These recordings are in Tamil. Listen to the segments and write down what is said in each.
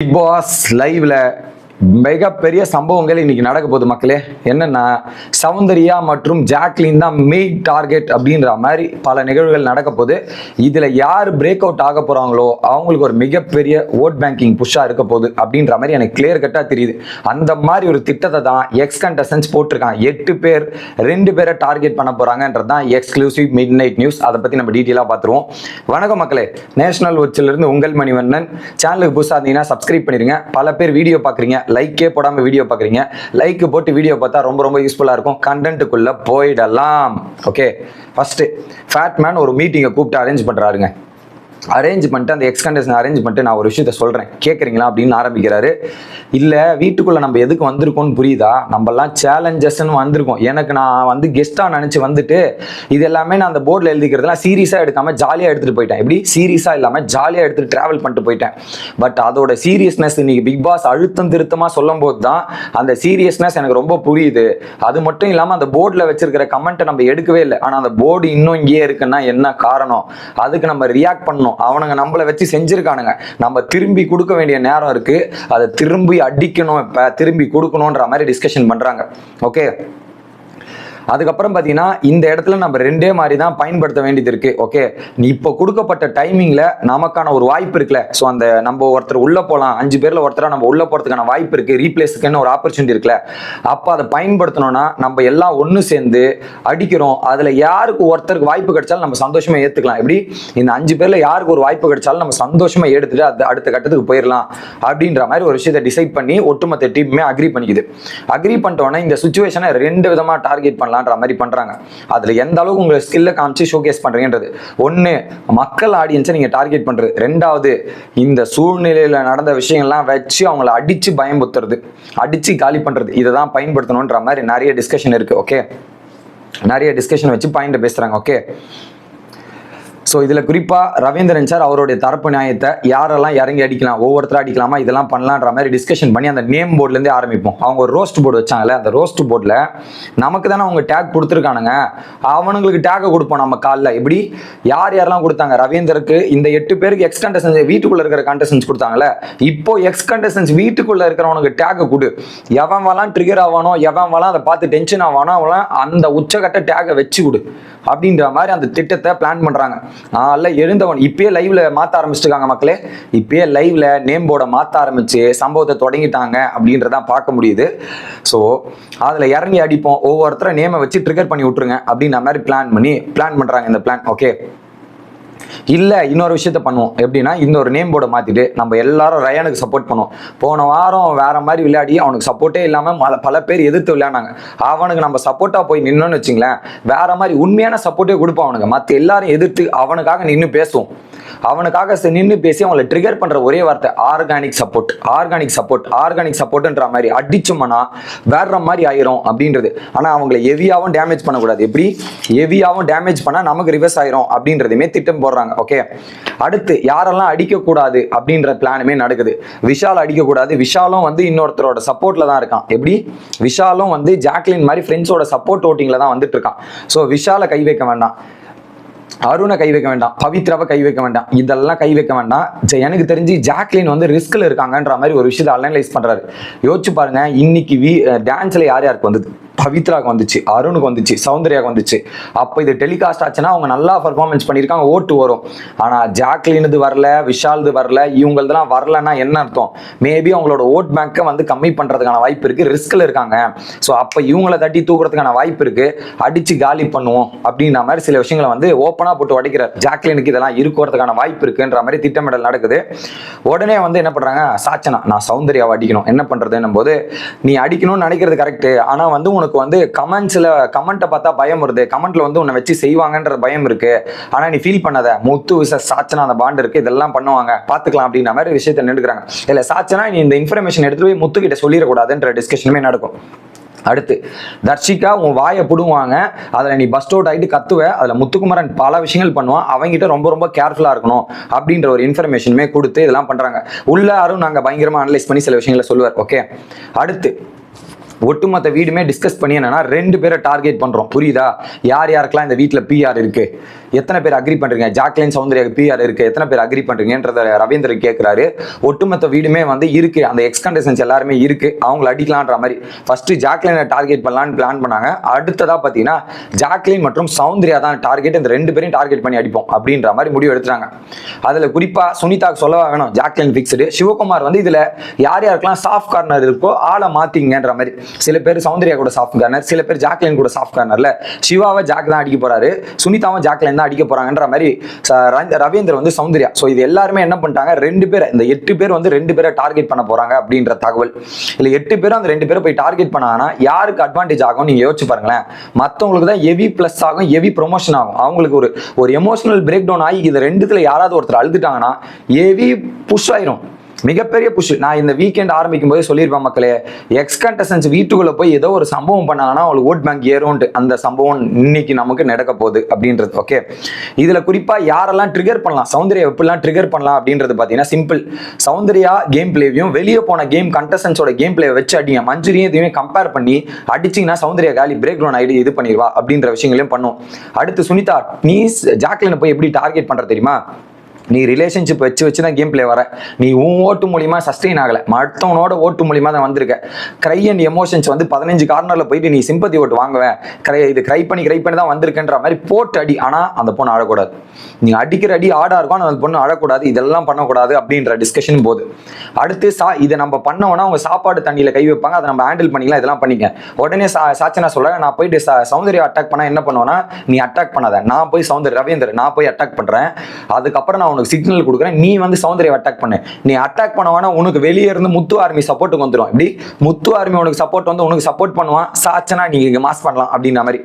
பிக் பாஸ் லைவ்ல மிகப்பெரிய சம்பவங்கள் இன்னைக்கு நடக்க போகுது மக்களே. என்னன்னா சௌந்தர்யா மற்றும் ஜாக்லின் தான் மெயின் டார்கெட் அப்படின்ற மாதிரி பல நிகழ்வுகள் நடக்க போகுது. இதுல யார் பிரேக் அவுட் ஆக போறாங்களோ அவங்களுக்கு ஒரு மிகப்பெரிய ஓட் பேங்கிங் புஷ்ஷா இருக்க போகுது அப்படின்ற மாதிரி எனக்கு கிளியர் கட்டா தெரியுது. அந்த மாதிரி ஒரு திட்டத்தை தான் எக்ஸ் கண்டஸ்டன்ஸ் போட்டிருக்காங்க. 8 பேர் 2 பேரை டார்கெட் பண்ண போறாங்கன்றது தான் எக்ஸ்க்ளூசிவ் மிட் நைட் நியூஸ். அதை பத்தி நம்ம டீட்டெயிலா பார்த்துருவோம். வணக்கம் மக்களே, நேஷனல் வாட்ச்ல இருந்து உங்கள் மணிவண்ணன். சேனலுக்கு புதுசாக இருந்தீங்கன்னா சப்ஸ்கிரைப் பண்ணிருங்க. பல பேர் வீடியோ பாக்குறீங்க, லைக்கே போடாம வீடியோ பாக்குறீங்க. லைக் போட்டு வீடியோ பார்த்தா ரொம்ப யூஸ்ஃபுல்லா இருக்கும். கண்டென்ட்டுக்குள்ள போயிடலாம். ஓகே, ஃபர்ஸ்ட் ஃபேட் மேன் ஒரு மீட்டிங்கை கூப்பிட்டு அரேஞ்ச் பண்றாருங்க. அரேஞ்ச் பண்ணிட்டு அந்த எக்ஸ் கண்டஸ்டன் அரேஞ்ச் பண்ணிட்டு நான் ஒரு விஷயத்த சொல்றேன் கேட்குறீங்களா அப்படின்னு ஆரம்பிக்கிறாரு. இல்லை, வீட்டுக்குள்ள நம்ம எதுக்கு வந்திருக்கோம்னு புரியுதா? நம்மலாம் சேலஞ்சஸ்ன்னு வந்திருக்கோம். எனக்கு நான் வந்து கெஸ்ட்டாக நினச்சி வந்துட்டு இது எல்லாமே நான் அந்த போர்டில் எழுதிக்கிறதுலாம் சீரியஸாக எடுக்காம ஜாலியாக எடுத்துகிட்டு போயிட்டேன். எப்படி சீரியஸாக இல்லாமல் ஜாலியாக எடுத்துகிட்டு ட்ராவல் பண்ணிட்டு போயிட்டேன். பட் அதோட சீரியஸ்னஸ் இன்னைக்கு பிக் பாஸ் அழுத்தம் திருத்தமாக சொல்லும் போது தான் அந்த சீரியஸ்னஸ் எனக்கு ரொம்ப புரியுது. அது மட்டும் இல்லாமல் அந்த போர்டில் வச்சிருக்கிற கமெண்ட்டை நம்ம எடுக்கவே இல்லை. ஆனால் அந்த போர்டு இன்னும் இங்கேயே இருக்குன்னா என்ன காரணம்? அதுக்கு நம்ம ரியாக்ட் பண்ணணும். அவனுங்க நம்மளை வச்சு செஞ்சிருக்கானுங்க. நம்ம திரும்பி கொடுக்க வேண்டிய நேரம் இருக்கு. அதை திரும்பி அடிக்கணும், இப்ப திரும்பி கொடுக்கணும்ன்ற மாதிரி டிஸ்கஷன் பண்றாங்க. ஓகே, அதுக்கப்புறம் பார்த்தீங்கன்னா இந்த இடத்துல நம்ம ரெண்டே மாதிரி தான் பயன்படுத்த வேண்டியது இருக்கு. ஓகே, இப்போ கொடுக்கப்பட்ட டைமிங்ல நமக்கான ஒரு வாய்ப்பு இருக்குல்ல. ஸோ அந்த நம்ம ஒருத்தர் உள்ள போகலாம், 5 பேர்ல ஒருத்தரா நம்ம உள்ள போறதுக்கான வாய்ப்பு இருக்கு, ரீப்ளேஸுக்குன்னு ஒரு ஆப்பர்ச்சுனிட்டி இருக்குல்ல. அப்போ அதை பயன்படுத்தணும்னா நம்ம எல்லாம் ஒன்று சேர்ந்து அடிக்கிறோம். அதுல யாருக்கு ஒருத்தருக்கு வாய்ப்பு கிடைச்சாலும் நம்ம சந்தோஷமா ஏத்துக்கலாம். எப்படி இந்த 5 பேர்ல யாருக்கு ஒரு வாய்ப்பு கிடைச்சாலும் நம்ம சந்தோஷமா எடுத்துட்டு அடுத்த கட்டத்துக்கு போயிடலாம் அப்படின்ற மாதிரி ஒரு விஷயத்தை டிசைட் பண்ணி ஒட்டுமொத்த டீமுமே அக்ரி பண்ணிக்குது. அக்ரி பண்ணிட்டோன்னா இந்த சுச்சுவேஷனை 2 விதமா டார்கெட் பண்ணலாம் மாதிரி பண்றாங்க. அதுல எந்த அளவுக்கு உங்க ஸ்கில்ல காமிச்சு ஷோகேஸ் பண்றீங்கன்றது. ஒன்னு, மக்கள் ஆடியன்ஸை நீங்க டார்கெட் பண்றது. ரெண்டாவது, இந்த சூழ்நிலையில நடந்த விஷயங்கள்லாம் வச்சு அவங்கள அடிச்சு பயமுறுத்துறது, அடிச்சு காலி பண்றது. இதை தான் பயன்படுத்தணும்ன்ற மாதிரி நிறைய டிஸ்கஷன் இருக்கு. ஓகே, நிறைய டிஸ்கஷன் வச்சு பாயிண்ட் பேசுறாங்க. ஓகே, ஸோ இதில் குறிப்பாக ரவீந்திரன் சார் அவருடைய தரப்பு நியாயத்தை யாரெல்லாம் இறங்கி அடிக்கலாம், ஒவ்வொருத்தரும் அடிக்கலாமா, இதெல்லாம் பண்ணலான்ற மாதிரி டிஸ்கஷன் பண்ணி அந்த நேம் போர்ட்லேருந்தே ஆரம்பிப்போம். அவங்க ஒரு ரோஸ்ட் போர்டு வச்சாங்கல்ல, அந்த ரோஸ்ட் போர்டில் நமக்கு தானே அவங்க டேக் கொடுத்துருக்கானுங்க, அவனுங்களுக்கு டேக்கை கொடுப்போம் நம்ம காலில். எப்படி யாரெல்லாம் கொடுத்தாங்க? ரவீந்தருக்கு இந்த 8 பேருக்கு எக்ஸ் கண்டஸ்டன்ஸ் வீட்டுக்குள்ளே இருக்கிற கண்டஸ்டன்ஸ் கொடுத்தாங்கல்ல. இப்போ எக்ஸ் கண்டஸ்டன்ஸ் வீட்டுக்குள்ளே இருக்கிறவனுக்கு டேக்கை கொடு. எவன் வரலாம் ட்ரிகர் ஆவானோ, எவன் வரலாம் அதை பார்த்து டென்ஷன் ஆவானோ, அவன் அந்த உச்சகட்ட டேக்கை வச்சு கொடு அப்படின்ற மாதிரி அந்த திட்டத்தை பிளான் பண்ணுறாங்க. எழுந்தவன் இப்பயே லைவ்ல மாத்த ஆரம்பிச்சிருக்காங்க மக்களே. இப்பயே லைவ்ல நேம் போர்டை மாத்த ஆரம்பிச்சு சம்பவத்தை தொடங்கிட்டாங்க அப்படின்றதான் பார்க்க முடியுது. ஸோ அதுல இறங்கி அடிப்போம், ஒவ்வொருத்தரும் நேமை வச்சு ட்ரிகர் பண்ணி விட்டுருங்க அப்படின்ற மாதிரி பிளான் பண்றாங்க இந்த பிளான். ஓகே, இல்ல இன்னொரு விஷயத்த பண்ணுவோம். எப்படின்னா இன்னொரு நேம் போர்டை மாத்திட்டு நம்ம எல்லாரும் ரயானுக்கு சப்போர்ட் பண்ணுவோம். போன வாரம் வேற மாதிரி விளையாடி அவனுக்கு சப்போர்ட்டே இல்லாம பல பேர் எதிர்த்து விளையாடினாங்க. அவனுக்கு நம்ம சப்போர்ட்டா போய் நின்னோன்னு வச்சுங்களேன், வேற மாதிரி உண்மையான சப்போர்ட்டே கொடுப்போம். அவனுக்கு மற்ற எல்லாரும் எதிர்த்து அவனுக்காக நின்று பேசுவோம். அவனுக்காக நின்று பேசி அவங்களை ட்ரிகர் பண்ற ஒரே வார்த்தை organic support, organic support, organic சப்போர்ட்ன்ற மாதிரி அடிச்சோம்னா வேற மாதிரி ஆயிரும் அப்படின்றது. ஆனா அவங்களை ஹெவியாவும் டேமேஜ் பண்ணக்கூடாது. எப்படி ஹெவியாவும் டேமேஜ் பண்ணா நமக்கு ரிவர்ஸ் ஆயிரும் அப்படின்றதுமே திட்டம் போடுறாங்க. ஓகே, அடுத்து யாரெல்லாம் அடிக்கக்கூடாது அப்படின்ற பிளானுமே நடக்குது. விஷால் அடிக்கக்கூடாது. விஷாலும் வந்து இன்னொருத்தரோட சப்போர்ட்ல தான் இருக்கான். எப்படி விஷாலும் வந்து ஜாக்லின் மாதிரி ஃப்ரெண்ட்ஸோட சப்போர்ட் ஓட்டிங்ல தான் வந்துட்டு இருக்கான். ஸோ விஷாலை கை வைக்க வேண்டாம், அருணை கை வைக்க வேண்டாம், பவித்ராவை கை வைக்க வேண்டாம், இதெல்லாம் கை வைக்க வேண்டாம். எனக்கு தெரிஞ்சு ஜாக்லின் வந்து ரிஸ்க்ல இருக்காங்கன்ற மாதிரி ஒரு விஷயத்தை அனலைஸ் பண்றாரு. யோசிச்சு பாருங்க, இன்னைக்கு டான்ஸ்ல யாருக்கு வந்தது? பவித்ராக்கு வந்துச்சு, அருணுக்கு வந்துச்சு, சௌந்தர்யாவுக்கு வந்துச்சு. அப்போ இது டெலிகாஸ்ட் ஆச்சுன்னா அவங்க நல்லா பர்ஃபார்மன்ஸ் பண்ணியிருக்காங்க, ஓட்டு வரும். ஆனால் ஜாக்லினுது வரல, விஷால்து வரல, இவங்களதெல்லாம் வரலன்னா என்ன அர்த்தம்? மேபி அவங்களோட ஓட் பேங்கை வந்து கம்மி பண்ணுறதுக்கான வாய்ப்பு இருக்குது, ரிஸ்கில் இருக்காங்க. ஸோ அப்போ இவங்களை தட்டி தூக்குறதுக்கான வாய்ப்பு இருக்குது, அடித்து காலி பண்ணுவோம் அப்படின்ற மாதிரி சில விஷயங்களை வந்து ஓப்பனாக போட்டு உடைக்கிறார். ஜாக்லினுக்கு இதெல்லாம் இருக்கிறதுக்கான வாய்ப்பு இருக்குன்ற மாதிரி திட்டமிடல் நடக்குது. உடனே வந்து என்ன பண்ணுறாங்க, சாச்சனா நான் சௌந்தர்யாவை அடிக்கணும், என்ன பண்ணுறதுன்னும் போது நீ அடிக்கணும்னு நினைக்கிறது கரெக்டு. ஆனால் வந்து உனக்கு வந்து கமெண்ட்டை பார்த்தா பயம் வருது, கமெண்ட்ல வந்து உன்னை வச்சு செய்வாங்கன்ற பயம் இருக்கு. ஆனா நீ ஃபீல் பண்ணாத, முத்து விச சாச்சனா அந்த பாண்ட் இருக்கு, இதெல்லாம் பண்ணுவாங்க பாத்துக்கலாம் அப்படின்ற மாதிரி விஷயத்தை நின்றுக்கிறாங்க. இல்ல சாச்சனா நீ இந்த இன்ஃபர்மேஷன் எடுத்துட்டு போய் முத்து கிட்ட சொல்லிடக்கூடாதுன்ற டிஸ்கஷனுமே நடக்கும். அடுத்து தர்ஷிகா உன் வாயை புடுவாங்க, அதில் நீ பஸ்ட் அவுட் ஆகிட்டு கத்துவ, அதில் முத்துக்குமரன் பல விஷயங்கள் பண்ணுவான், அவங்ககிட்ட ரொம்ப கேர்ஃபுல்லாக இருக்கணும் அப்படின்ற ஒரு இன்ஃபர்மேஷனுமே கொடுத்து இதெல்லாம் பண்ணுறாங்க. உள்ள யாரும் நாங்கள் பயங்கரமாக அனலைஸ் பண்ணி சில விஷயங்களை சொல்லுவார். ஓகே, அடுத்து ஒட்டுமொத்த வீடுமே டிஸ்கஸ் பண்ணி என்னன்னா 2 பேரை டார்கெட் பண்றோம். புரியுதா? யாருக்கெல்லாம் இந்த வீட்டில் பிஆர் இருக்கு, எத்தனை பேர் அக்ரி பண்றீங்க? ஜாக்லின் சௌந்தர்யா பிஆர் இருக்கு, எத்தனை பேர் அக்ரி பண்றீங்கன்றத ரவீந்திரன் கேட்கிறாரு. ஒட்டுமொத்த வீடுமே வந்து இருக்கு, அந்த எக்ஸ் கண்டஸ்டன்ஸ் எல்லாருமே இருக்கு, அவங்களை அடிக்கலான்ற மாதிரி ஃபர்ஸ்ட் ஜாக்லினை டார்கெட் பண்ணலான்னு பிளான் பண்ணாங்க. அடுத்ததா பாத்தீங்கன்னா ஜாக்லின் மற்றும் சௌந்தர்யா தான் டார்கெட், இந்த ரெண்டு பேரையும் டார்கெட் பண்ணி அடிப்போம் அப்படின்ற மாதிரி முடிவு எடுத்துறாங்க. அதுல குறிப்பா சுனிதாக்கு சொல்லவா வேணும், ஜாக்லின் பிக்ஸ்டு. சிவகுமார் வந்து இதுல யார் யாருக்கெல்லாம் சாஃப்ட் கார்னர் இருக்கோ ஆளை மாத்திங்கன்ற மாதிரி. சில பேர் சௌந்தர்யா கூட சாஃப்ட் கார்னர், சில பேர் ஜாக்லின் கூட சாஃப்ட் கார்னர்ல. சிவாவை ஜாக் தான் அடிக்க போறாரு, சுனிதாவும் ஜாக்லின் தான் அடிக்க போறாங்கன்ற மாதிரி ரவீந்திரன் வந்து சௌந்தர்யா. ஸோ இது எல்லாருமே என்ன பண்ணிட்டாங்க, ரெண்டு பேர், இந்த 8 பேர் வந்து 2 பேரை டார்கெட் பண்ண போறாங்க அப்படின்ற தகவல். இல்லை 8 பேரும் அந்த 2 பேரை போய் டார்கெட் பண்ணாங்கன்னா யாருக்கு அட்வான்டேஜ் ஆகும் நீங்க யோசிச்சு பாருங்களேன். மற்றவங்களுக்கு தான் ஹெவி பிளஸ் ஆகும், ஹெவி ப்ரொமோஷன் ஆகும். அவங்களுக்கு ஒரு எமோஷனல் பிரேக் டவுன் ஆகி இது ரெண்டுத்துல யாராவது ஒருத்தர் அழுதுட்டாங்கன்னா ஹெவி புஷ் ஆயிரும், மிகப்பெரிய புஷ். நான் இந்த வீக்கெண்ட் ஆரம்பிக்கும் போது சொல்லியிருப்பேன் மக்களே, எக்ஸ் கண்டஸ்டன்ஸ் வீட்டுக்குள்ள போய் ஏதோ ஒரு சம்பவம் பண்ணாங்கன்னா அவங்களுக்கு ஓட் பேங்க் ஏறும்ட்டு. அந்த சம்பவம் இன்னைக்கு நமக்கு நடக்க போகுது அப்படின்றது. ஓகே, இதுல குறிப்பா யாரெல்லாம் ட்ரிகர் பண்ணலாம், சௌந்தர்யா எப்படிலாம் ட்ரிகர் பண்ணலாம் அப்படின்றது பாத்தீங்கன்னா சிம்பிள். சௌந்தர்யா கேம் பிளேவையும் வெளியே போன கேம் கண்டஸ்டன்ஸோட கேம் பிளே வச்சு அடிங்க, மஞ்சுரியும் எதுவுமே கம்பேர் பண்ணி அடிச்சிங்கன்னா சௌந்தர்யா காலி பிரேக் டவுன் ஆகிடு, இது பண்ணிடுவா அப்படின்ற விஷயங்களையும் பண்ணும். அடுத்து சுனிதா, நீ ஜாக்லினை போய் எப்படி டார்கெட் பண்ற தெரியுமா? நீ ரிலேஷன்ஷிப் வச்சு தான் கேம் பிளே வர, நீ உன் ஓட்டு மூலியமா சஸ்டெயின் ஆகலை, மற்றவனோட ஓட்டு மூலியமா தான் வந்திருக்க. கிரை அண்ட் எமோஷன்ஸ் வந்து 15 கார்னர்ல போயிட்டு நீ சிம்பத்தி ஓட்டு வாங்குவேன், இது கிரை பண்ணி தான் வந்திருக்கன்ற மாதிரி போட்டு அடி. ஆனா அந்த பொண்ணு ஆடக்கூடாது, நீ அடிக்கிற அடி ஆடா இருக்கும், அந்த பொண்ணு ஆடக்கூடாது, இதெல்லாம் பண்ணக்கூடாது அப்படின்ற டிஸ்கஷன் போகுது. அடுத்து இதை நம்ம பண்ணோம்னா அவங்க சாப்பாடு தண்ணியில கை வைப்பாங்க, அதை நம்ம ஹேண்டில் பண்ணிக்கலாம், இதெல்லாம் பண்ணிக்க. உடனே சாச்சனா சொல்றேன், நான் போயிட்டு சௌந்தர்யா அட்டாக் பண்ணா என்ன பண்ணுவேன்னா, நீ அட்டாக் பண்ணாத, நான் போய் ரவீந்திரன் நான் போய் அட்டாக் பண்றேன், அதுக்கப்புறம் நான் உனக்கு சிக்னல் கொடுக்குறேன், நீ வந்து சௌந்தர்யா அட்டாக் பண்ணு. நீ அட்டாக் பண்ணவானா உனக்கு வெளியே இருந்து முத்து ஆர்மி சப்போர்ட்டுக்கு வந்துடும். இப்படி முத்து ஆர்மி உனக்கு சப்போர்ட் வந்து உனக்கு சப்போர்ட் பண்ணுவான், சாச்சனா நீங்க மாஸ் பண்ணலாம் அப்படின்ற மாதிரி.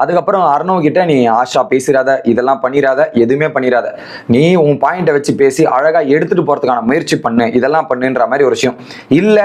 அதுக்கப்புறம் அர்ணவ் கிட்ட நீ ஆஷா பேசிடாத, இதெல்லாம் பண்ணிடாத, எதுவுமே பண்ணிடாத, நீ உன் பாயிண்ட்டை வச்சு பேசி அழகா எடுத்துட்டு போறதுக்கான முயற்சி பண்ணு, இதெல்லாம் பண்ணுன்ற மாதிரி ஒரு விஷயம். இல்ல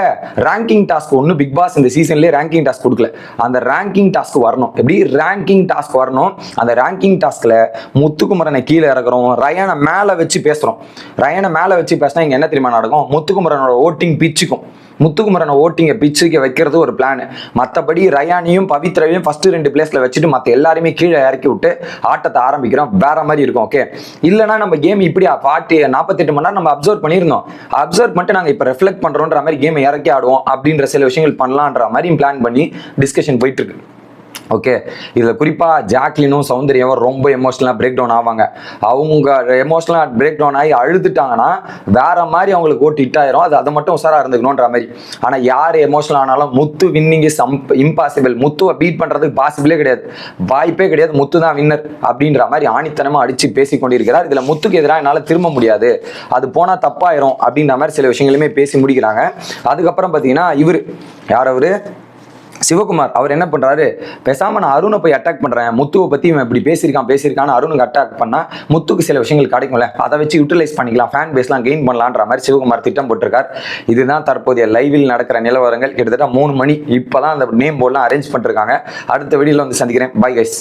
ரேங்கிங் டாஸ்க் ஒண்ணு பிக் பாஸ் இந்த சீசன்லயே ரேங்கிங் டாஸ்க் கொடுக்கல, அந்த ரேங்கிங் டாஸ்க் வரணும். எப்படி ரேங்கிங் டாஸ்க் வரணும், அந்த ரேங்கிங் டாஸ்க்ல முத்துக்குமரனை கீழே இறக்குறோம், ரயானை மேல வச்சு பேசுறோம். ரயானை மேல வச்சு பேசினா இங்க என்ன தெரியுமா நடக்கும், முத்துக்குமரனோட ஓட்டிங் பிச்சுக்கும், முத்துக்குமரனை ஓட்டிங்க பிச்சுக்கு வைக்கிறது ஒரு பிளான். மற்றபடி ரயானியும் பவித்ராவையும் ஃபர்ஸ்ட் 2 பிளேஸ்ல வச்சுட்டு மற்ற எல்லாருமே கீழே இறக்கி விட்டு ஆட்டத்தை ஆரம்பிக்கிறோம், வேற மாதிரி இருக்கும். ஓகே, இல்லைன்னா நம்ம கேம் இப்படி 48 மணி நேரம் நம்ம அப்சர்வ் பண்ணியிருந்தோம், அப்சர்வ் பண்ணிட்டு நாங்கள் இப்போ ரெஃப்ளெக்ட் பண்றோன்ற மாதிரி கேமை இறக்கி ஆடுவோம் அப்படின்ற சில விஷயங்கள் பண்ணலான்ற மாதிரி பிளான் பண்ணி டிஸ்கஷன் போயிட்டு இருக்கு. ஓகே, இதில் குறிப்பாக ஜாக்லினும் சௌந்தர்யாவும் ரொம்ப எமோஷனலாக பிரேக் டவுன் ஆவாங்க. அவங்க எமோஷனலாக பிரேக் டவுன் ஆகி அழுதுட்டாங்கன்னா வேற மாதிரி அவங்களுக்கு ஓட்டு ஹிட் ஆயிரும், அதை மட்டும் உசாராக இருந்துக்கணுன்ற மாதிரி. ஆனால் யார் எமோஷனல் ஆனாலும் முத்து வின்னிங் இஸ் இம்பாசிபிள், முத்துவை பீட் பண்ணுறதுக்கு பாசிபிளே கிடையாது, வாய்ப்பே கிடையாது, முத்து தான் வின்னர் அப்படின்ற மாதிரி ஆணித்தனமாக அடித்து பேசி கொண்டிருக்கிறார். இதில் முத்துக்கு எதிராக என்னால் திரும்ப முடியாது, அது போனால் தப்பாயிரும் அப்படின்ற மாதிரி சில விஷயங்களுமே பேசி முடிக்கிறாங்க. அதுக்கப்புறம் பார்த்தீங்கன்னா இவர் யார், அவரு சிவகுமார், அவர் என்ன பண்றாரு, பேசாம நான் அருணை போய் அட்டாக் பண்றேன், முத்துவை பத்தி இவன் இப்படி பேசியிருக்கான்னு அருணுக்கு அட்டாக் பண்ணா முத்துக்கு சில விஷயங்கள் கிடைக்கும்ல, அதை வச்சு யூட்டிலைஸ் பண்ணிக்கலாம், ஃபேன் பேஸ்லாம் கெயின் பண்ணலான்ற மாதிரி சிவகுமார் திட்டம் போட்டிருக்கார். இதுதான் தற்போதைய லைவில் நடக்கிற நிலவரங்கள். கிட்டத்தட்ட 3 மணி இப்பதான் அந்த நேம் போர்ட்லாம் அரேஞ்ச் பண்ணிருக்காங்க. அடுத்த வீடியோல வந்து சந்திக்கிறேன். Bye guys.